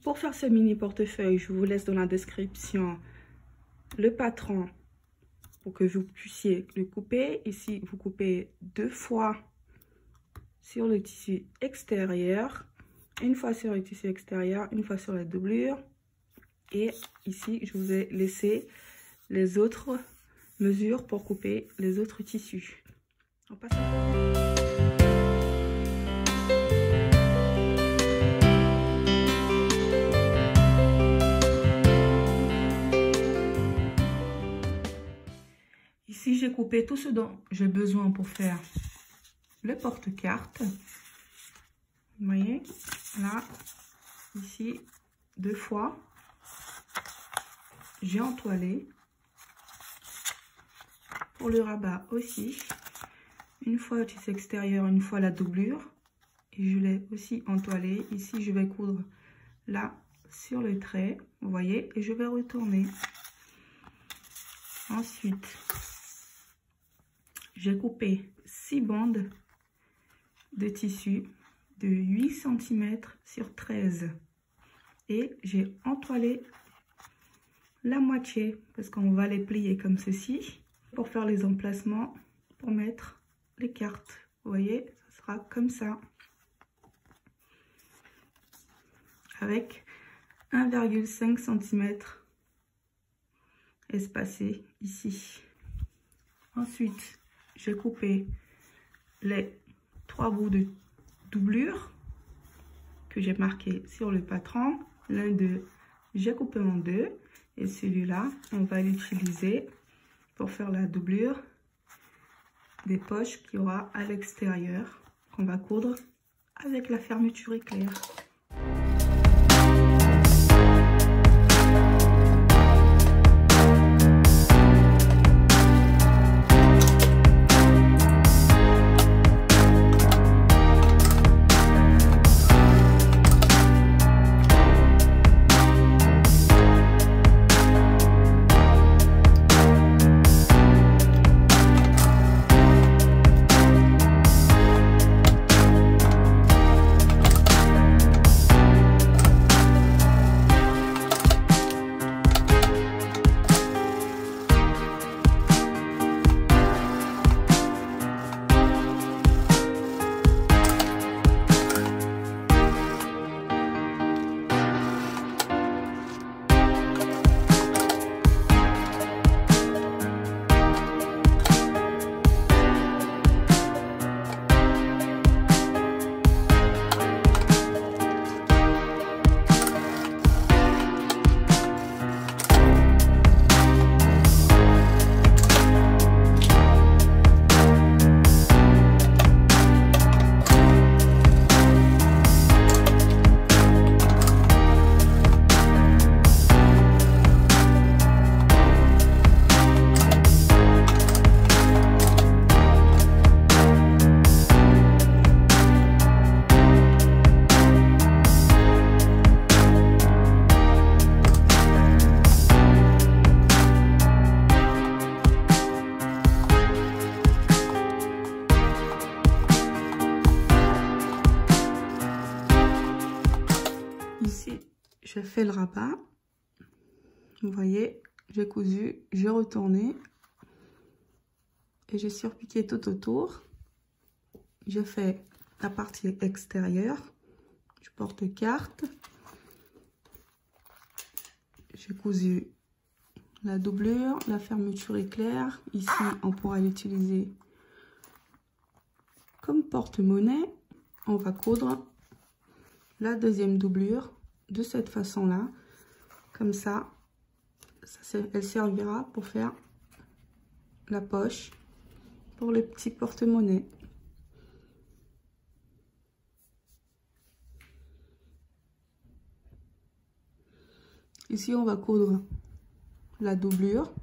Pour faire ce mini portefeuille, je vous laisse dans la description le patron pour que vous puissiez le couper. Ici, vous coupez 2 fois sur le tissu extérieur, une fois sur le tissu extérieur, une fois sur la doublure. Et ici, je vous ai laissé les autres mesures pour couper les autres tissus. On passe Ici, j'ai coupé tout ce dont j'ai besoin pour faire le porte-carte. Vous voyez, là, ici, 2 fois. J'ai entoilé. Pour le rabat aussi, une fois le tissu extérieur, une fois la doublure. Et je l'ai aussi entoilé. Ici, je vais coudre là sur le trait, vous voyez, et je vais retourner. Ensuite, j'ai coupé 6 bandes de tissu de 8 cm sur 13 et j'ai entoilé la moitié parce qu'on va les plier comme ceci pour faire les emplacements pour mettre les cartes. Vous voyez, ça sera comme ça avec 1,5 cm espacé ici. Ensuite, j'ai coupé les 3 bouts de doublure que j'ai marqué sur le patron. L'un d'eux, j'ai coupé en 2 et celui-là, on va l'utiliser pour faire la doublure des poches qu'il y aura à l'extérieur qu'on va coudre avec la fermeture éclair. Ici, j'ai fait le rabat. Vous voyez, j'ai cousu, j'ai retourné et j'ai surpiqué tout autour. J'ai fait la partie extérieure du porte-carte. J'ai cousu la doublure, la fermeture éclair. Ici, on pourra l'utiliser comme porte-monnaie. On va coudre la deuxième doublure de cette façon-là. Comme ça, elle servira pour faire la poche pour le petit porte-monnaie. Ici, on va coudre la doublure,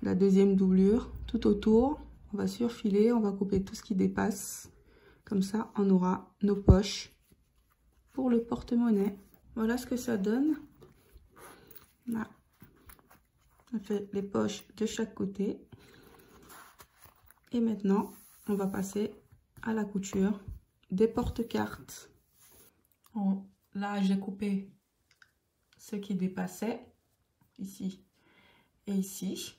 la deuxième doublure tout autour. On va surfiler, on va couper tout ce qui dépasse. Comme ça, on aura nos poches pour le porte-monnaie. Voilà ce que ça donne. Là, on fait les poches de chaque côté. Et maintenant, on va passer à la couture des porte-cartes. Bon, là, j'ai coupé ce qui dépassait ici et ici.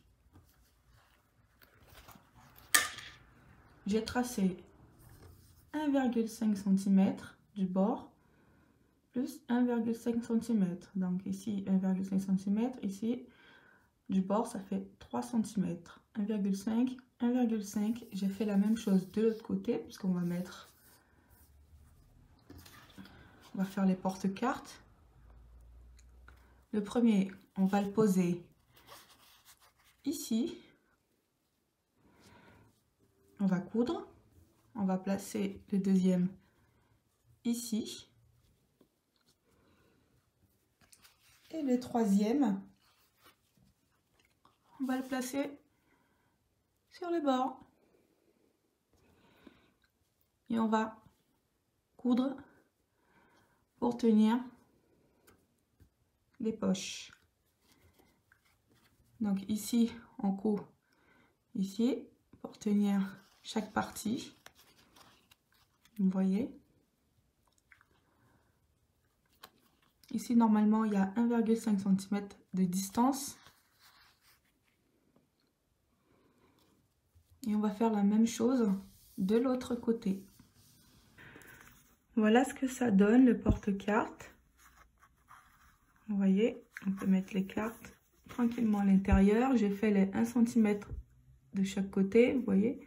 J'ai tracé 1,5 cm du bord plus 1,5 cm. Donc ici 1,5 cm, ici du bord ça fait 3 cm. 1,5, 1,5. J'ai fait la même chose de l'autre côté puisqu'on va mettre, on va faire les porte-cartes. Le premier, on va le poser ici. On va coudre. On va placer le deuxième ici. Et le troisième, on va le placer sur le bord. Et on va coudre pour tenir les poches. Donc ici, on coud ici pour tenir chaque partie. Vous voyez. Ici, normalement, il y a 1,5 cm de distance. Et on va faire la même chose de l'autre côté. Voilà ce que ça donne, le porte-carte. Vous voyez, on peut mettre les cartes tranquillement à l'intérieur. J'ai fait les 1 cm de chaque côté, vous voyez.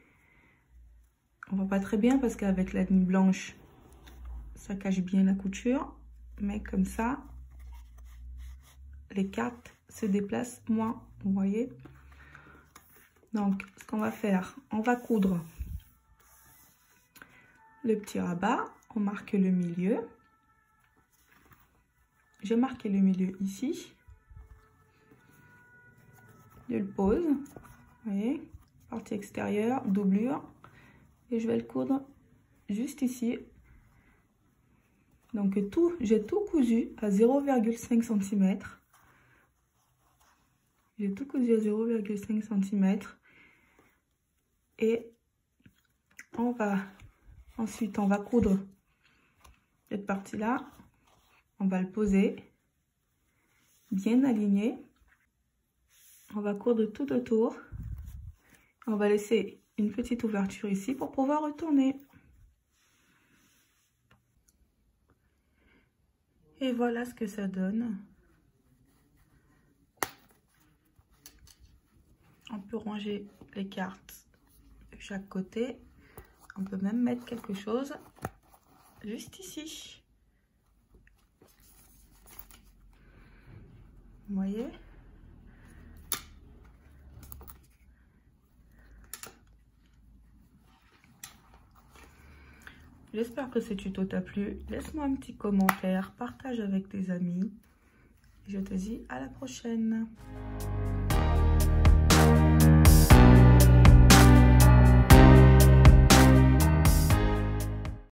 On voit pas très bien parce qu'avec la ligne blanche, ça cache bien la couture. Mais comme ça, les cartes se déplacent moins, vous voyez. Donc, ce qu'on va faire, on va coudre le petit rabat. On marque le milieu. J'ai marqué le milieu ici. Je le pose, vous voyez, partie extérieure, doublure. Et je vais le coudre juste ici. Donc j'ai tout cousu à 0,5 cm. J'ai tout cousu à 0,5 cm. Et ensuite on va coudre cette partie-là. On va le poser bien aligné. On va coudre tout autour. On va laisser une petite ouverture ici pour pouvoir retourner. Et voilà ce que ça donne. On peut ranger les cartes de chaque côté. On peut même mettre quelque chose juste ici. Vous voyez? J'espère que ce tuto t'a plu. Laisse-moi un petit commentaire, partage avec tes amis. Je te dis à la prochaine.